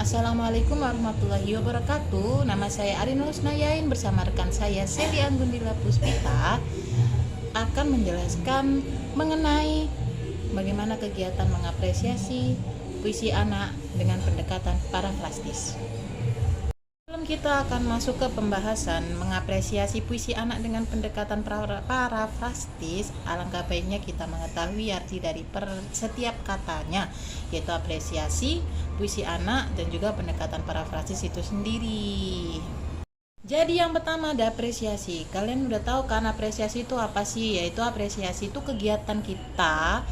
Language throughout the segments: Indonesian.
Assalamualaikum warahmatullahi wabarakatuh. Nama saya Arinul Husnayain bersama rekan saya Seli Anggundila Puspita akan menjelaskan mengenai bagaimana kegiatan mengapresiasi puisi anak dengan pendekatan parafrastis. Sebelum kita akan masuk ke pembahasan mengapresiasi puisi anak dengan pendekatan parafrastis, alangkah baiknya kita mengetahui arti dari setiap katanya, yaitu apresiasi, puisi anak, dan juga pendekatan parafrastis itu sendiri. Jadi yang pertama ada apresiasi. Kalian udah tahu kan apresiasi itu apa sih? Yaitu apresiasi itu kegiatan kita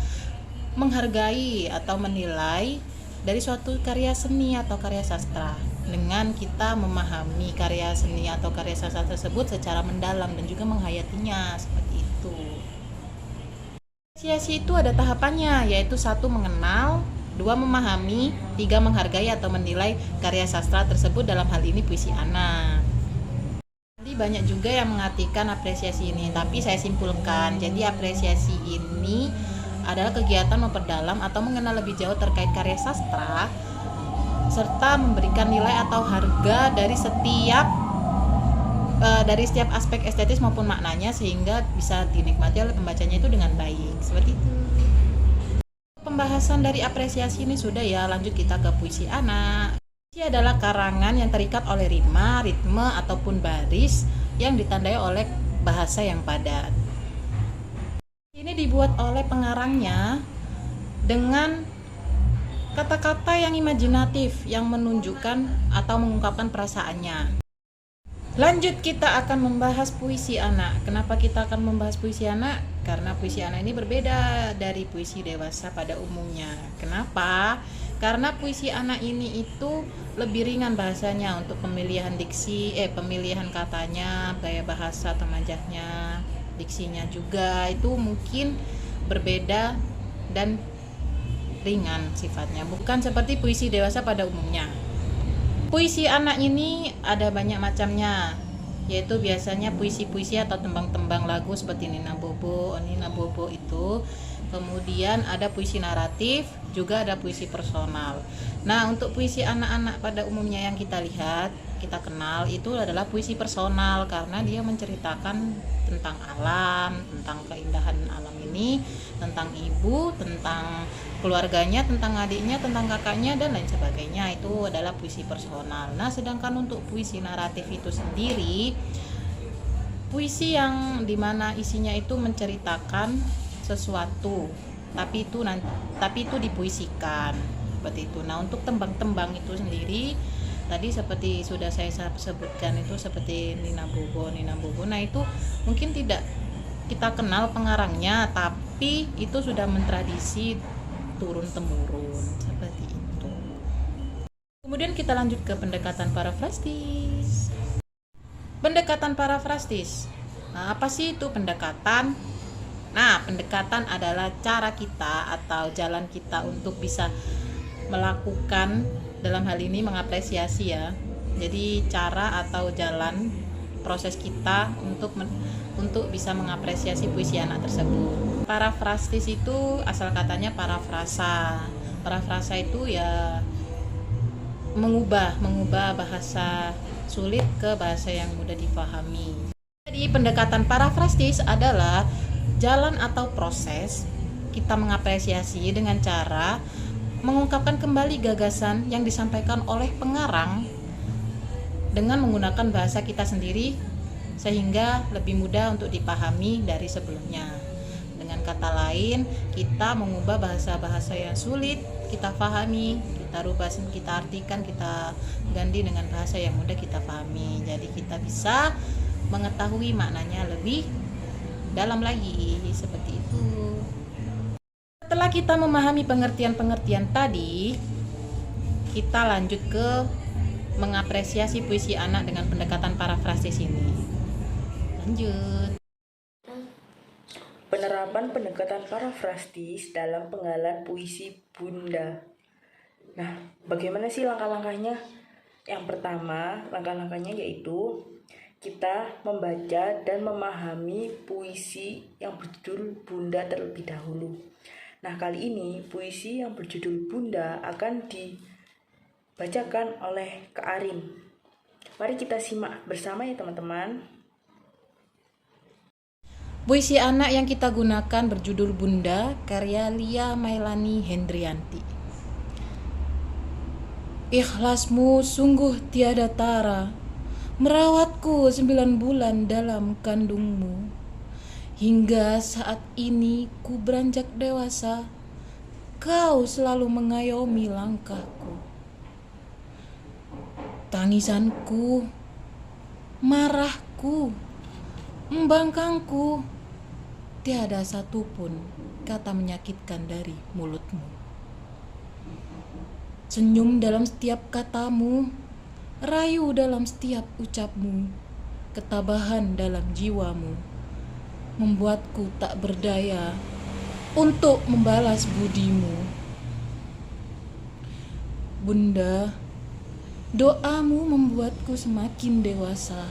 menghargai atau menilai dari suatu karya seni atau karya sastra dengan kita memahami karya seni atau karya sastra tersebut secara mendalam dan juga menghayatinya seperti itu. Apresiasi itu ada tahapannya, yaitu 1. Mengenal, 2. Memahami, 3. Menghargai atau menilai karya sastra tersebut, dalam hal ini puisi anak. Jadi banyak juga yang mengartikan apresiasi ini, tapi saya simpulkan. Jadi apresiasi ini adalah kegiatan memperdalam atau mengenal lebih jauh terkait karya sastra serta memberikan nilai atau harga dari setiap aspek estetis maupun maknanya sehingga bisa dinikmati oleh pembacanya itu dengan baik. Seperti itu. Pembahasan dari apresiasi ini sudah ya, lanjut kita ke puisi anak. Puisi adalah karangan yang terikat oleh rima, ritme ataupun baris yang ditandai oleh bahasa yang padat. Ini dibuat oleh pengarangnya dengan kata-kata yang imajinatif yang menunjukkan atau mengungkapkan perasaannya. Lanjut kita akan membahas puisi anak. Kenapa kita akan membahas puisi anak? Karena puisi anak ini berbeda dari puisi dewasa pada umumnya. Kenapa? Karena puisi anak ini itu lebih ringan bahasanya untuk pemilihan pemilihan katanya, gaya bahasa temajahnya, diksinya juga itu mungkin berbeda dan ringan sifatnya, bukan seperti puisi dewasa pada umumnya. Puisi anak ini ada banyak macamnya, yaitu biasanya puisi-puisi atau tembang-tembang lagu seperti Nina Bobo itu. Kemudian ada puisi naratif, juga ada puisi personal. Nah, untuk puisi anak-anak pada umumnya yang kita lihat, kita kenal itu adalah puisi personal karena dia menceritakan tentang alam, tentang keindahan alam ini, tentang ibu, tentang keluarganya, tentang adiknya, tentang kakaknya, dan lain sebagainya. Itu adalah puisi personal. Nah, sedangkan untuk puisi naratif itu sendiri, puisi yang dimana isinya itu menceritakan sesuatu, tapi itu dipuisikan seperti itu. Nah, untuk tembang-tembang itu sendiri tadi seperti sudah saya sebutkan itu seperti Nina Bobo. Nah, itu mungkin tidak kita kenal pengarangnya, tapi itu sudah mentradisi turun temurun seperti itu. Kemudian kita lanjut ke pendekatan parafrastis. Pendekatan parafrastis. Nah, apa sih itu pendekatan? Nah, pendekatan adalah cara kita atau jalan kita untuk bisa melakukan, dalam hal ini mengapresiasi ya. Jadi cara atau jalan proses kita untuk bisa mengapresiasi puisi anak tersebut. Parafrastis itu asal katanya parafrasa. Parafrasa itu ya mengubah bahasa sulit ke bahasa yang mudah difahami. Jadi pendekatan parafrastis adalah jalan atau proses kita mengapresiasi dengan cara mengungkapkan kembali gagasan yang disampaikan oleh pengarang dengan menggunakan bahasa kita sendiri sehingga lebih mudah untuk dipahami dari sebelumnya. Dengan kata lain, kita mengubah bahasa-bahasa yang sulit kita pahami, kita rubah, kita artikan, kita ganti dengan bahasa yang mudah kita pahami. Jadi kita bisa mengetahui maknanya lebih dalam lagi, seperti itu. Setelah kita memahami pengertian-pengertian tadi, kita lanjut ke mengapresiasi puisi anak dengan pendekatan parafrasis ini. Lanjut. Penerapan pendekatan parafrastis dalam penggalan puisi Bunda. Nah, bagaimana sih langkah-langkahnya? Yang pertama, langkah-langkahnya yaitu kita membaca dan memahami puisi yang berjudul Bunda terlebih dahulu. Nah, kali ini puisi yang berjudul Bunda akan dibacakan oleh Kak Arin. Mari kita simak bersama ya teman-teman. Puisi anak yang kita gunakan berjudul Bunda, karya Lia Mailani Hendrianti. Ikhlasmu sungguh tiada tara, merawatku 9 bulan dalam kandungmu. Hingga saat ini ku beranjak dewasa, kau selalu mengayomi langkahku. Tangisanku, marahku, membangkangku, tiada satupun kata menyakitkan dari mulutmu. Senyum dalam setiap katamu, rayu dalam setiap ucapmu, ketabahan dalam jiwamu, membuatku tak berdaya untuk membalas budimu. Bunda, doamu membuatku semakin dewasa,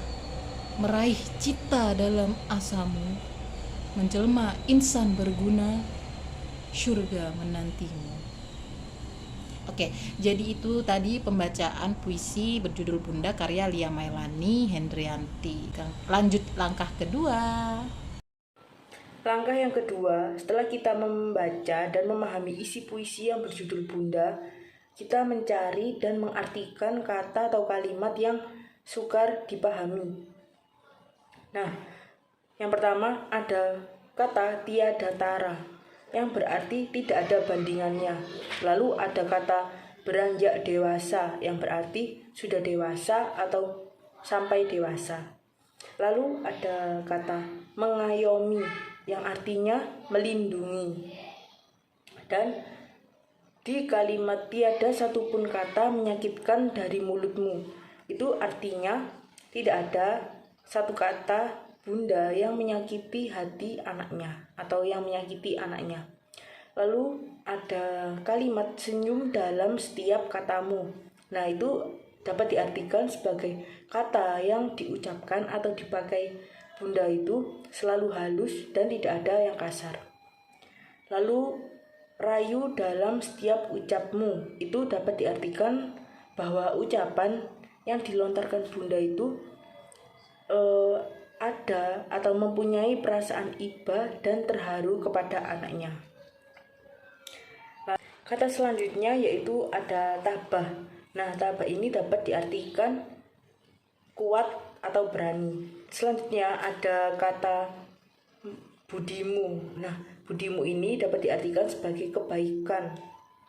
meraih cita dalam asamu, menjelma insan berguna, surga menantimu. Oke, jadi itu tadi pembacaan puisi berjudul Bunda karya Lia Mailani Hendrianti. Lanjut langkah kedua. Langkah yang kedua, setelah kita membaca dan memahami isi puisi yang berjudul Bunda, kita mencari dan mengartikan kata atau kalimat yang sukar dipahami. Nah, yang pertama ada kata tiada tara, yang berarti tidak ada bandingannya. Lalu ada kata beranjak dewasa, yang berarti sudah dewasa atau sampai dewasa. Lalu ada kata mengayomi, yang artinya melindungi. Dan di kalimat tiada satupun kata menyakitkan dari mulutmu, itu artinya tidak ada satu kata bunda yang menyakiti hati anaknya atau yang menyakiti anaknya. Lalu ada kalimat senyum dalam setiap katamu. Nah, itu dapat diartikan sebagai kata yang diucapkan atau dipakai bunda itu selalu halus dan tidak ada yang kasar. Lalu rayu dalam setiap ucapmu, itu dapat diartikan bahwa ucapan yang dilontarkan bunda itu ada atau mempunyai perasaan iba dan terharu kepada anaknya. Kata selanjutnya yaitu ada tabah. Nah, tabah ini dapat diartikan kuat atau berani. Selanjutnya ada kata budimu. Nah, budimu ini dapat diartikan sebagai kebaikan.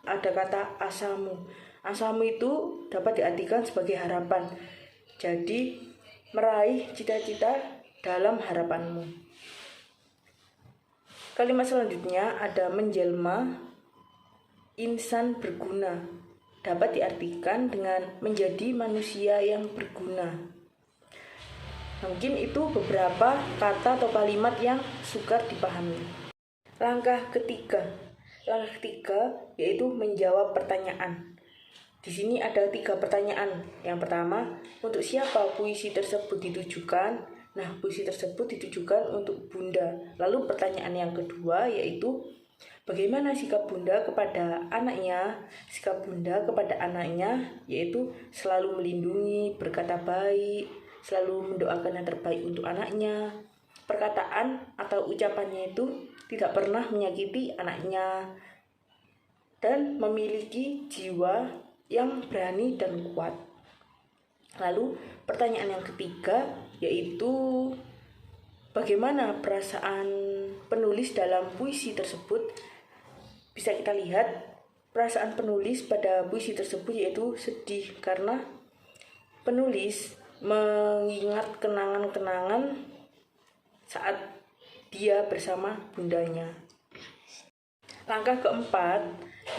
Ada kata asamu. Asamu itu dapat diartikan sebagai harapan. Jadi, meraih cita-cita dalam harapanmu. Kalimat selanjutnya ada menjelma insan berguna. Dapat diartikan dengan menjadi manusia yang berguna. Mungkin itu beberapa kata atau kalimat yang sukar dipahami. Langkah ketiga yaitu menjawab pertanyaan. Di sini ada 3 pertanyaan. Yang pertama, untuk siapa puisi tersebut ditujukan? Nah, puisi tersebut ditujukan untuk bunda. Lalu pertanyaan yang kedua yaitu bagaimana sikap bunda kepada anaknya? Sikap bunda kepada anaknya yaitu selalu melindungi, berkata baik, selalu mendoakan yang terbaik untuk anaknya. Perkataan atau ucapannya itu tidak pernah menyakiti anaknya dan memiliki jiwa yang berani dan kuat. Lalu pertanyaan yang ketiga yaitu bagaimana perasaan penulis dalam puisi tersebut? Bisa kita lihat perasaan penulis pada puisi tersebut yaitu sedih karena penulis mengingat kenangan-kenangan saat dia bersama bundanya. Langkah keempat,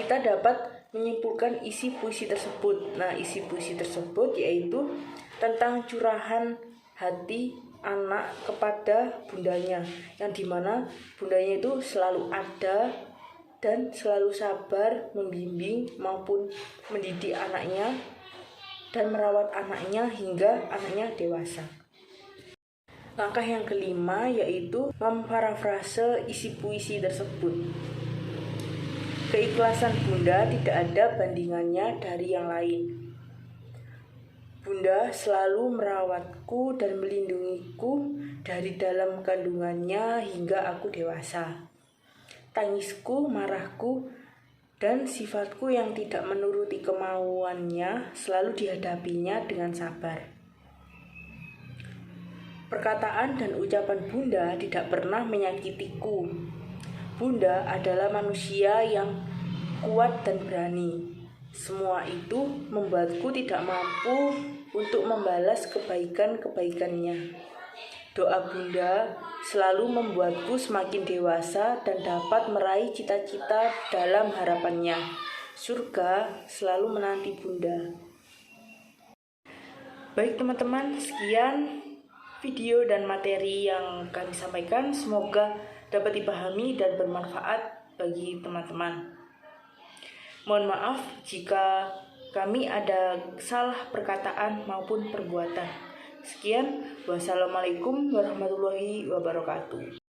kita dapat menyimpulkan isi puisi tersebut. Nah, isi puisi tersebut yaitu tentang curahan hati anak kepada bundanya, yang dimana bundanya itu selalu ada dan selalu sabar membimbing maupun mendidik anaknya dan merawat anaknya hingga anaknya dewasa. Langkah yang kelima yaitu memparafrase isi puisi tersebut. Keikhlasan bunda tidak ada bandingannya dari yang lain. Bunda selalu merawatku dan melindungiku dari dalam kandungannya hingga aku dewasa. Tangisku, marahku, dan sifatku yang tidak menuruti kemauannya selalu dihadapinya dengan sabar. Perkataan dan ucapan Bunda tidak pernah menyakitiku. Bunda adalah manusia yang kuat dan berani. Semua itu membuatku tidak mampu untuk membalas kebaikan-kebaikannya. Doa Bunda selalu membuatku semakin dewasa dan dapat meraih cita-cita dalam harapannya. Surga selalu menanti Bunda. Baik teman-teman, sekian video dan materi yang kami sampaikan. Semoga dapat dipahami dan bermanfaat bagi teman-teman. Mohon maaf jika kami ada salah perkataan maupun perbuatan. Sekian, wassalamualaikum warahmatullahi wabarakatuh.